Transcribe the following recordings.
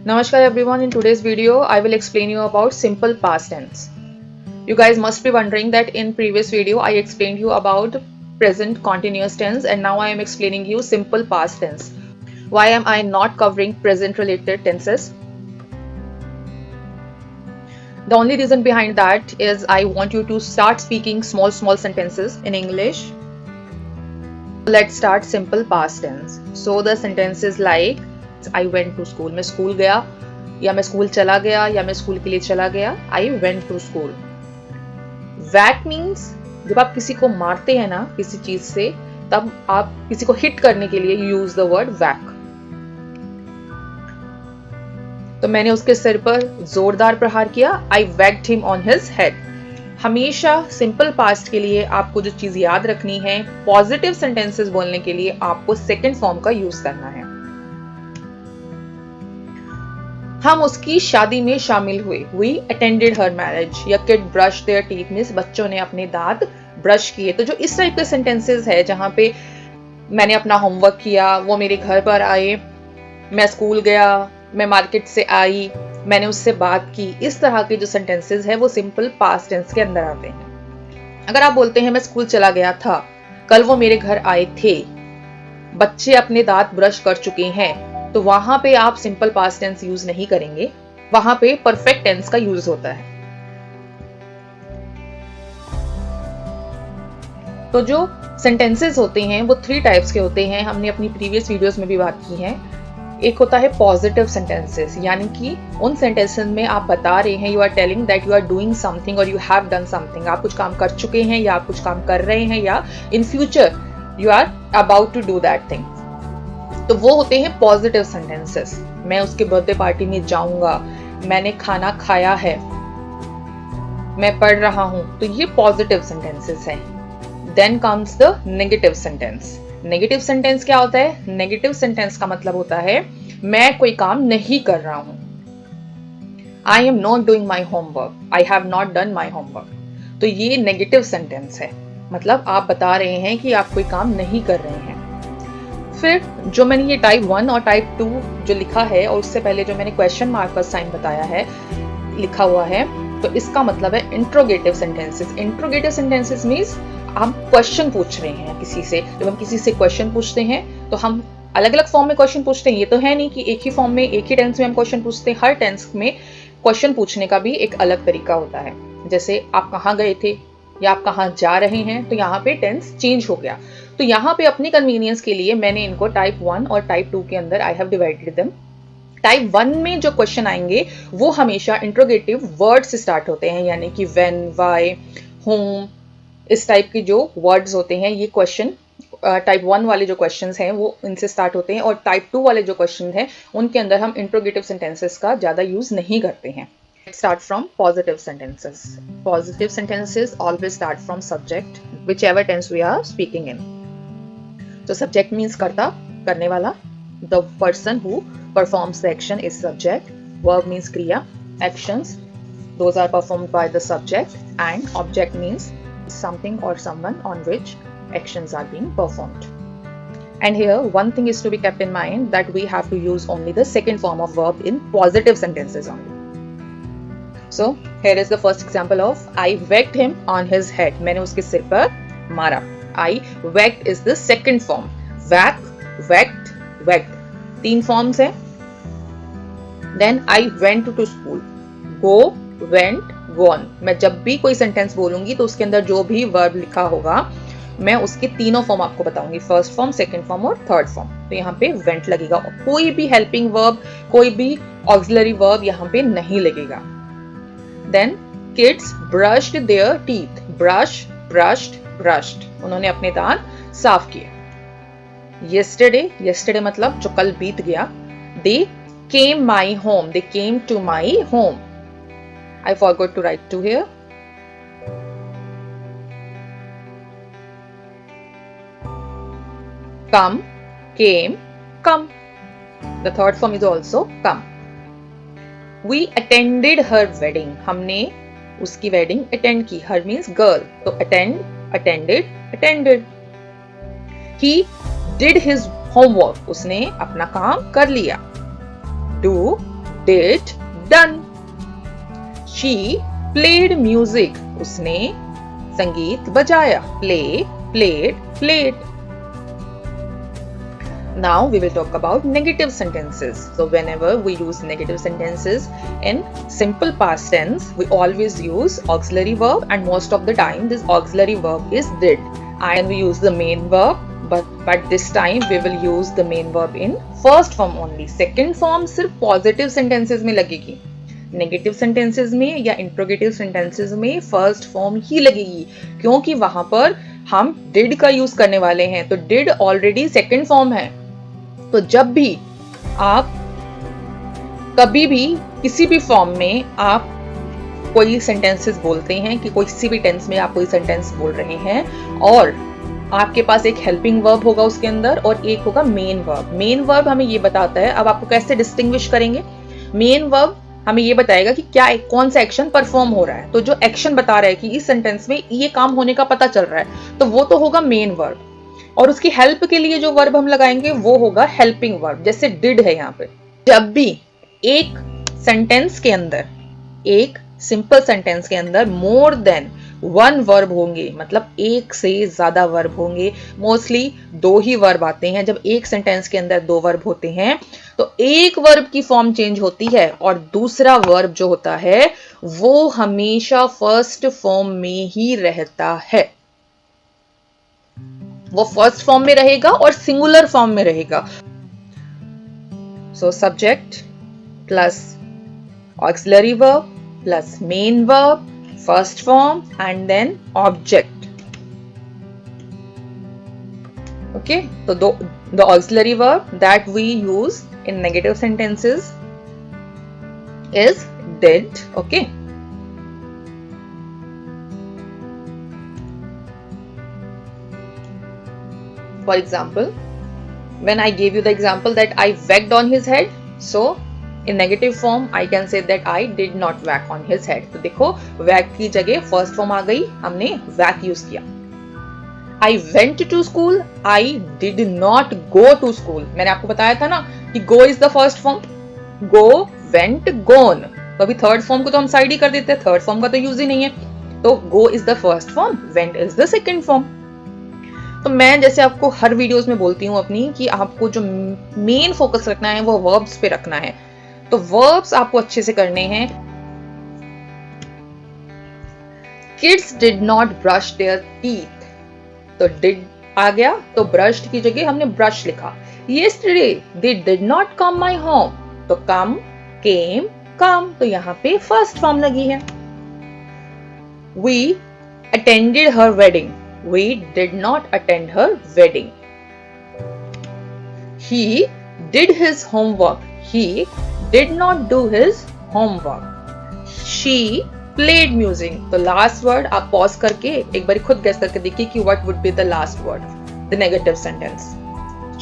Namaskar everyone, in today's video I will explain you about simple past tense. You guys must be wondering that in previous video I explained you about present continuous tense and now I am explaining you simple past tense. Why am I not covering present related tenses? The only reason behind that is I want you to start speaking small sentences in English. Let's start simple past tense. So the sentences like I went to school. मैं school गया या मैं school चला गया या मैं school के लिए चला गया. I went to school. Whack means जब आप किसी को मारते हैं ना किसी चीज से तब आप किसी को हिट करने के लिए यूज द वर्ड whack. तो मैंने उसके सिर पर जोरदार प्रहार किया. I whacked him on his head. हमेशा सिंपल पास्ट के लिए आपको जो चीज याद रखनी है, पॉजिटिव सेंटेंसेस बोलने के लिए आपको सेकंड फॉर्म का यूज करना है. हम उसकी शादी में शामिल हुए. We attended her marriage. या kid brushed their teeth means बच्चों ने अपने दांत ब्रश किए. तो जो इस टाइप के सेंटेंसेस है जहां पे मैंने अपना होमवर्क किया, वो मेरे घर पर आए, मैं स्कूल गया, मैं मार्केट से आई, मैंने उससे बात की, इस तरह के जो सेंटेंसेस है वो सिंपल पास्ट टेंस के अंदर आते हैं. अगर आप बोलते हैं मैं स्कूल चला गया था, कल वो मेरे घर आए थे, बच्चे अपने दांत ब्रश कर चुके हैं, तो वहां पे आप सिंपल पास्ट टेंस यूज नहीं करेंगे, वहां पे परफेक्ट टेंस का यूज होता है. तो जो सेंटेंसेस होते हैं वो 3 टाइप्स के होते हैं. हमने अपनी प्रीवियस वीडियोस में भी बात की है. एक होता है पॉजिटिव सेंटेंसेस, यानी कि उन सेंटेंसेस में आप बता रहे हैं, you are telling that you are doing something और यू हैव डन समथिंग. आप कुछ काम कर चुके हैं या आप कुछ काम कर रहे हैं या in future you are about to do that thing. तो वो होते हैं पॉजिटिव सेंटेंसेस. मैं उसके बर्थडे पार्टी में जाऊंगा, मैंने खाना खाया है, मैं पढ़ रहा हूं. तो ये पॉजिटिव सेंटेंसेस हैं. Then comes the negative sentence. Negative sentence क्या होता है? नेगेटिव सेंटेंस का मतलब होता है मैं कोई काम नहीं कर रहा हूं. I am not doing my homework, I have not done my homework. तो ये नेगेटिव सेंटेंस है, मतलब आप बता रहे हैं कि आप कोई काम नहीं कर रहे हैं. फिर जो मैंने ये टाइप 1 और टाइप 2 जो लिखा है और उससे पहले जो मैंने क्वेश्चन मार्क का साइन बताया है, लिखा हुआ है, तो इसका मतलब है interrogative sentences. Interrogative sentences means हम क्वेश्चन पूछ रहे हैं किसी से. जब हम किसी से क्वेश्चन पूछते हैं तो हम अलग अलग फॉर्म में क्वेश्चन पूछते हैं. ये तो है नहीं कि एक ही फॉर्म में एक ही टेंस में हम क्वेश्चन पूछते हैं. हर टेंस में क्वेश्चन पूछने का भी एक अलग तरीका होता है. जैसे आप कहाँ गए थे या आप कहाँ जा रहे हैं, तो यहाँ पे टेंस चेंज हो गया. तो यहाँ पे अपनी कन्वीनियंस के लिए मैंने इनको टाइप 1 और टाइप 2 के अंदर I have divided them. Type 1 में जो क्वेश्चन आएंगे वो हमेशा इंट्रोगेटिव वर्ड से स्टार्ट होते हैं, यानी कि व्हेन, व्हाई, होम, इस टाइप के जो वर्ड्स होते हैं ये क्वेश्चन टाइप 1 वाले जो क्वेश्चंस हैं वो इनसे स्टार्ट होते हैं. और टाइप 2 वाले जो क्वेश्चन हैं उनके अंदर हम इंट्रोगेटिव सेंटेंसेस का ज़्यादा यूज नहीं करते हैं. Start from positive sentences. Positive sentences always start from subject, whichever tense we are speaking in. So subject means karta, करने वाला. The person who performs the action is subject. Verb means kriya. Actions, those are performed by the subject. And object means something or someone on which actions are being performed. And here one thing is to be kept in mind, that we have to use only the second form of verb in positive sentences only. So here is the first example of I whacked him on his head. मैंने उसके सिर पर मारा. I whacked is the second form. Whack, whacked, whacked. 3 forms हैं. Then I went to school. Go, went, gone. मैं जब भी कोई सेंटेंस बोलूंगी तो उसके अंदर जो भी वर्ब लिखा होगा मैं उसके तीनों फॉर्म आपको बताऊंगी. फर्स्ट फॉर्म, सेकंड फॉर्म और थर्ड फॉर्म. तो यहाँ पे वेंट लगेगा. कोई भी हेल्पिंग वर्ब, कोई भी ऑक्सिलरी वर्ब यहाँ पे नहीं लगेगा. Then kids brushed their teeth. Brush, brushed, brushed. उन्होंने अपने दांत साफ किए. Yesterday, yesterday मतलब जो कल बीत गया. They came my home. They came to my home. I forgot to write to here. Come, came, come. The third form is also come. We attended her wedding. हमने उसकी wedding attend की. Her means girl. तो attend, attended, attended. He did his homework. उसने अपना काम कर लिया. Do, did, done. She played music. उसने संगीत बजाया. Play, played, played. Now we will talk about negative sentences. So whenever we use negative sentences in simple past tense, we always use auxiliary verb, and most of the time this auxiliary verb is did. And we use the main verb, but this time we will use the main verb in first form only. Second form सिर्फ positive sentences में लगेगी. Negative sentences में या interrogative sentences में first form ही लगेगी, क्योंकि वहां पर हम डिड का यूज करने वाले हैं. तो डिड ऑलरेडी सेकंड फॉर्म है. तो जब भी आप कभी भी किसी भी फॉर्म में आप कोई सेंटेंसेस बोलते हैं कि कोई किसी भी टेंस में आप कोई सेंटेंस बोल रहे हैं और आपके पास एक हेल्पिंग वर्ब होगा उसके अंदर और एक होगा मेन वर्ब. मेन वर्ब हमें ये बताता है, अब आपको कैसे डिस्टिंग्विश करेंगे. मेन वर्ब हमें ये बताएगा कि क्या कौन सा एक्शन परफॉर्म हो रहा है. तो जो एक्शन बता रहा है कि इस सेंटेंस में ये काम होने का पता चल रहा है, तो वो तो होगा मेन वर्ब. और उसकी हेल्प के लिए जो वर्ब हम लगाएंगे वो होगा हेल्पिंग वर्ब. जैसे डिड है यहाँ पे. जब भी एक सेंटेंस के अंदर, एक सिंपल सेंटेंस के अंदर मोर देन वन वर्ब होंगे, मतलब एक से ज्यादा वर्ब होंगे. मोस्टली दो ही वर्ब आते हैं. जब एक सेंटेंस के अंदर दो वर्ब होते हैं तो एक वर्ब की फॉर्म चेंज होती है और दूसरा वर्ब जो होता है वो हमेशा फर्स्ट फॉर्म में ही रहता है. वो फर्स्ट फॉर्म में रहेगा और सिंगुलर फॉर्म में रहेगा. So subject plus auxiliary verb plus main verb, first form and then object. Okay, so the auxiliary verb that we use in negative sentences is did. Okay, for example, when I gave you the example that I whacked on his head, so in negative form I can say that I did not whack on his head. तो देखो whack की जगह first form आ गई, हमने whack use किया. I went to school, I did not go to school. मैंने आपको बताया था ना कि go is the first form. Go, went, gone. तो अभी थर्ड फॉर्म को तो हम साइड ही कर देते हैं, थर्ड फॉर्म का तो यूज ही नहीं है. तो go is the first form, went is the second form. तो मैं जैसे आपको हर वीडियोस में बोलती हूँ अपनी कि आपको जो मेन फोकस रखना है वो वर्ब्स पे रखना है. तो वर्ब्स आपको अच्छे से करने हैं. Kids did not brush there teeth. तो डिड आ गया तो ब्रश्ड की जगह हमने ब्रश लिखा. Yesterday they did not come my home. तो कम, केम, कम. तो यहां पे फर्स्ट फॉर्म लगी है. We attended her wedding. We did not attend her wedding. He did his homework. He did not do his homework. She played music. तो last word आप pause करके एक बार खुद guess करके देखिए कि what would be the last word, the negative sentence.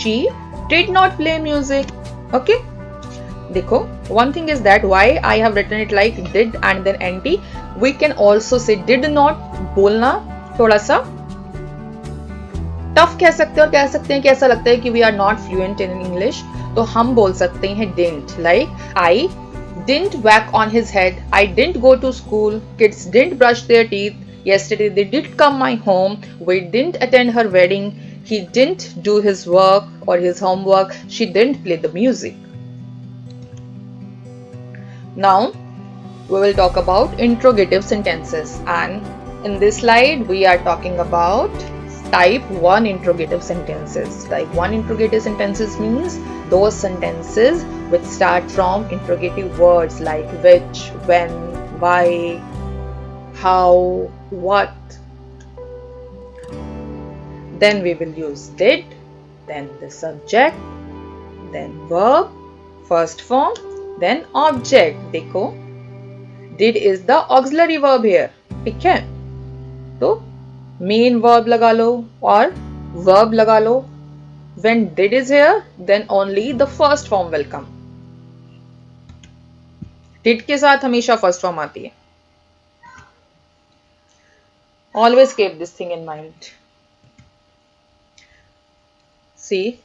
She did not play music. Okay? देखो, one thing is that why I have written it like did and then nt. We can also say did not. बोलना थोड़ा सा tough कह सकते हैं और कह सकते हैं कि ऐसा लगता है कि we are not fluent in English. तो हम बोल सकते हैं didn't, like I didn't whack on his head. I didn't go to school. Kids didn't brush their teeth. Yesterday they did come my home. We didn't attend her wedding. He didn't do his work or his homework. She didn't play the music. Now we will talk about interrogative sentences, and in this slide we are talking about type 1 interrogative sentences. Type 1 interrogative sentences means those sentences which start from interrogative words like which, when, why, how, what. Then we will use did, then the subject, then verb, first form, then object. देखो did is the auxiliary verb here. ठीक है, तो main verb लगा लो और verb लगा लो. When did is here, then only the first form will come. Did के साथ हमेशा first form आती है. Always keep this thing in mind. See,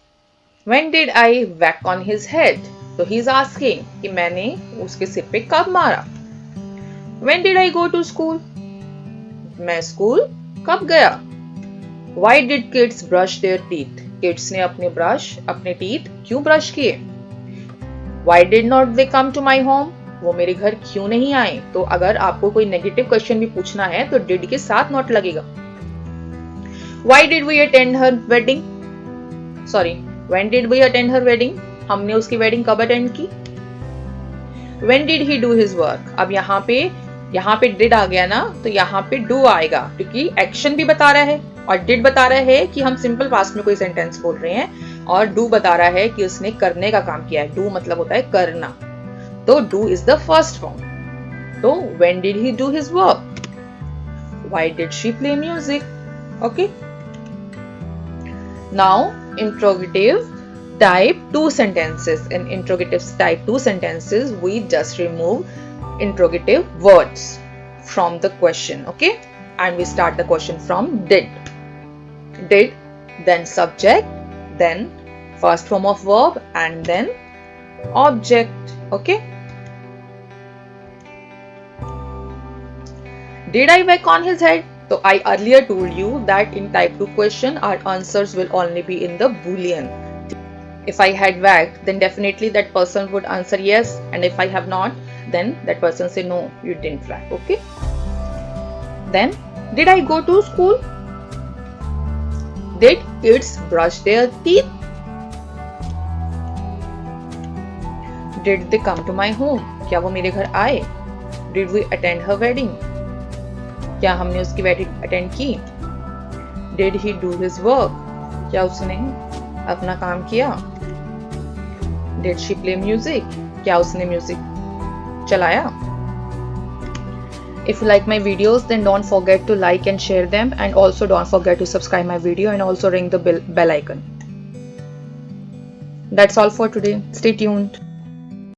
when did I whack on his head? तो he is asking कि मैंने उसके सिर पे कब मारा। When did I go to school? मैं स्कूल कब गया। Why did kids brush their teeth? Kids ने अपने teeth क्यों ब्रश किए। Why did not they come to my home? वो मेरे घर क्यों नहीं आए। तो अगर आपको कोई नेगेटिव क्वेश्चन भी पूछना है तो did के साथ नॉट लगेगा। Why did we attend her wedding? Sorry, when did we attend her wedding? हमने उसकी वेडिंग कब अटेंड की। When did he do his work? अब यहाँ पे did आ गया ना, तो यहाँ पे do आएगा क्योंकि एक्शन भी बता रहा है और did बता रहा है कि हम सिंपल पास्ट में कोई सेंटेंस बोल रहे हैं और do बता रहा है कि उसने करने का काम किया है। do मतलब होता है करना, तो do is the first form। तो when did he do his work? Why did she play music? Okay. Now interrogative type 2 sentences. In interrogative type 2 sentences, we just remove interrogative words from the question, okay? And we start the question from did. Did, then subject, then first form of verb, and then object, okay? Did I whack on his head? So I earlier told you that in type 2 question, our answers will only be in the Boolean. If I had whacked, then definitely that person would answer yes, and if I have not, then that person say no, you didn't whack, okay? Then, did I go to school? Did kids brush their teeth? Did they come to my home? क्या वो मेरे घर आए? Did we attend her wedding? क्या हमने उसकी wedding attend की। Did he do his work? क्या उसने अपना काम किया। Did she play music? क्या उसने म्यूजिक चलाया। If you like my videos, then don't forget to like and share them, and also don't forget to subscribe my video and also ring the bell icon. That's all for today. Stay tuned.